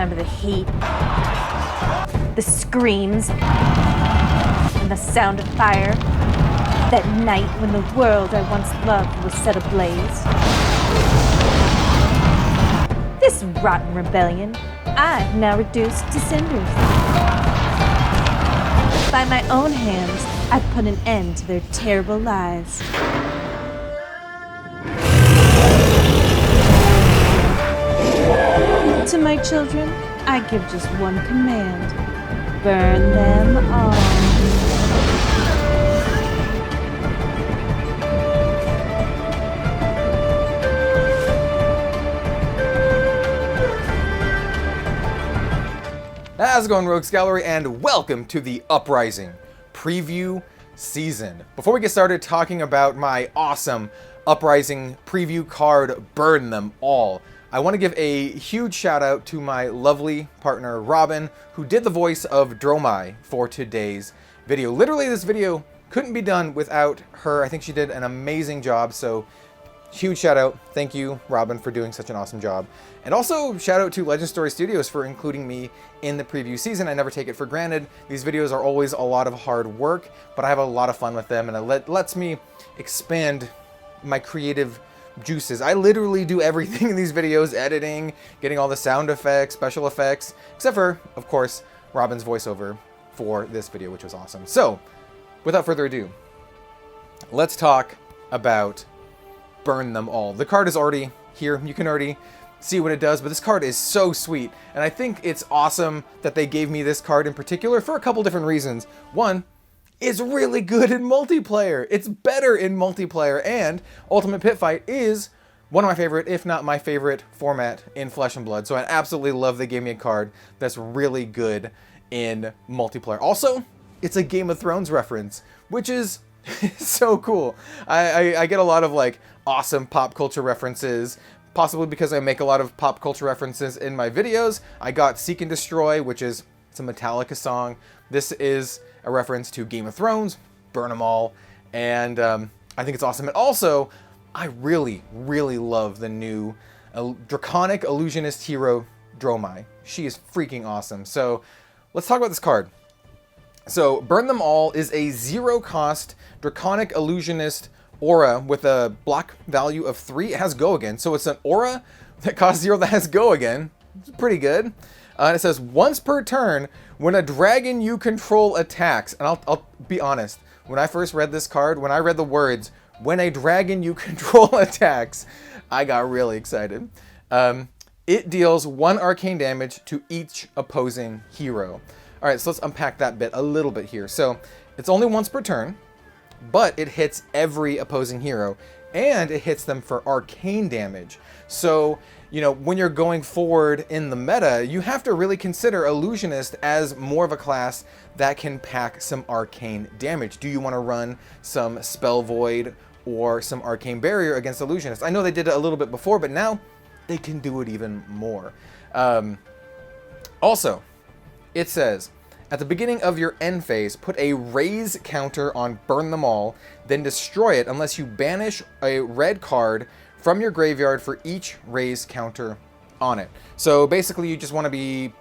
remember the heat, the screams, and the sound of fire. That night when the world I once loved was set ablaze. This rotten rebellion, I've now reduced to cinders. By my own hands, I've put an end to their terrible lives. To my children, I give just one command. Burn them all. How's it going, Rogues Gallery, and welcome to the Uprising preview season. Before we get started talking about my awesome Uprising preview card, Burn Them All, I want to give a huge shout out to my lovely partner, Robin, who did the voice of Dromai for today's video. Literally, this video couldn't be done without her. I think she did an amazing job, so huge shout out. Thank you, Robin, for doing such an awesome job. And also shout out to Legend Story Studios for including me in the preview season. I never take it for granted. These videos are always a lot of hard work, but I have a lot of fun with them, and it lets me expand my creative juices. I literally do everything in these videos: editing, getting all the sound effects, special effects, except for, of course, Robin's voiceover for this video, which was awesome. So, without further ado, let's talk about Burn Them All. The card is already here. You can already see what it does, but this card is so sweet, and I think it's awesome that they gave me this card in particular for a couple different reasons. One, it's really good in multiplayer. It's better in multiplayer, and Ultimate Pit Fight is one of my favorite, if not my favorite, format in Flesh and Blood. So I absolutely love they gave me a card that's really good in multiplayer. Also, it's a Game of Thrones reference, which is so cool. I get a lot of like awesome pop culture references, possibly because I make a lot of pop culture references in my videos. I got Seek and Destroy, which is it's a Metallica song. This is a reference to Game of Thrones, Burn 'Em All, and I think it's awesome. And also, I really, really love the new Draconic Illusionist hero, Dromai. She is freaking awesome. So let's talk about this card. So Burn Them All is a zero-cost Draconic Illusionist aura with a block value of 3. It has Go Again, so it's an aura that costs 0 that has Go Again. It's pretty good. And it says, once per turn, when a dragon you control attacks, and I'll be honest, when I first read this card, when I read the words, when a dragon you control attacks, I got really excited. It deals 1 arcane damage to each opposing hero. All right, so let's unpack that bit a little bit here. So it's only once per turn, but it hits every opposing hero, and it hits them for arcane damage. So, you know, when you're going forward in the meta, you have to really consider Illusionist as more of a class that can pack some arcane damage. Do you want to run some Spell Void or some Arcane Barrier against Illusionist? I know they did it a little bit before, but now they can do it even more. Also, it says, at the beginning of your end phase, put a reyes counter on Burn Them All, then destroy it unless you banish a red card from your graveyard for each reyes counter on it. So basically you just want to be,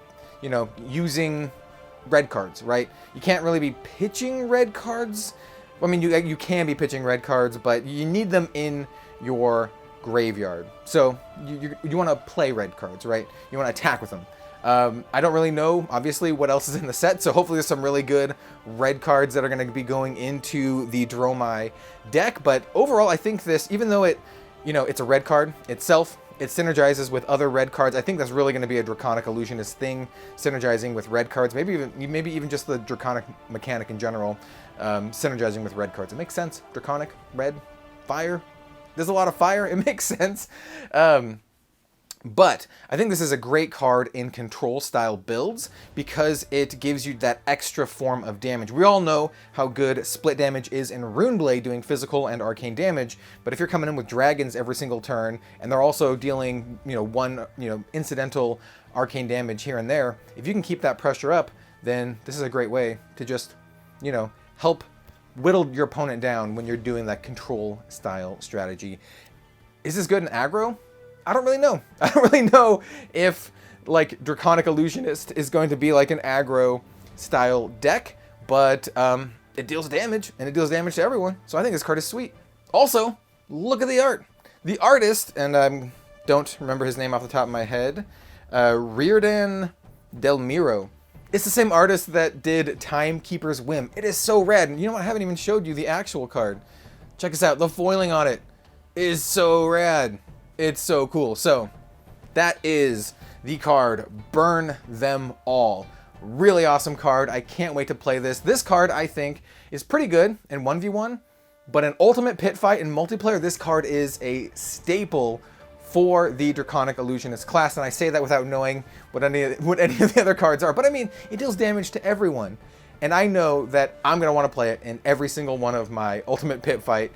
you know, using red cards, right? You can't really be pitching red cards. I mean, you can be pitching red cards, but you need them in your graveyard. So you want to play red cards, right? You want to attack with them. I don't really know, obviously, what else is in the set, so hopefully there's some really good red cards that are going to be going into the Dromai deck, but overall, I think this, even though it, you know, it's a red card itself, it synergizes with other red cards. I think that's really going to be a Draconic Illusionist thing, synergizing with red cards, maybe even just the Draconic mechanic in general, synergizing with red cards. It makes sense. Draconic, red, fire. There's a lot of fire. It makes sense. But I think this is a great card in control style builds because it gives you that extra form of damage. We all know how good split damage is in Runeblade doing physical and arcane damage, but if you're coming in with dragons every single turn and they're also dealing, you know, one, you know, incidental arcane damage here and there, if you can keep that pressure up, then this is a great way to just, you know, help whittle your opponent down when you're doing that control style strategy. Is this good in aggro? I don't really know. I don't really know if like Draconic Illusionist is going to be like an aggro style deck, but it deals damage, and it deals damage to everyone, so I think this card is sweet. Also, look at the art. The artist, and I don't remember his name off the top of my head, Riordan Del Miro. It's the same artist that did Timekeeper's Whim. It is so rad, and you know what, I haven't even showed you the actual card. Check this out, the foiling on it is so rad. It's so cool. So, that is the card, Burn Them All. Really awesome card. I can't wait to play this. This card, I think, is pretty good in 1v1, but in Ultimate Pit Fight and multiplayer, this card is a staple for the Draconic Illusionist class, and I say that without knowing what any of the other cards are. But I mean, it deals damage to everyone, and I know that I'm going to want to play it in every single one of my Ultimate Pit Fight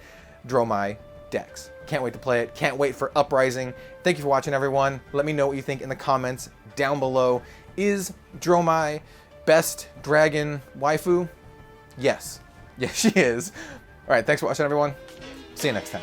Dromai decks. Can't wait to play it. Can't wait for Uprising. Thank you for watching, everyone. Let me know what you think in the comments down below. Is Dromai best dragon waifu? Yes. Yes, she is. All right, thanks for watching, everyone. See you next time.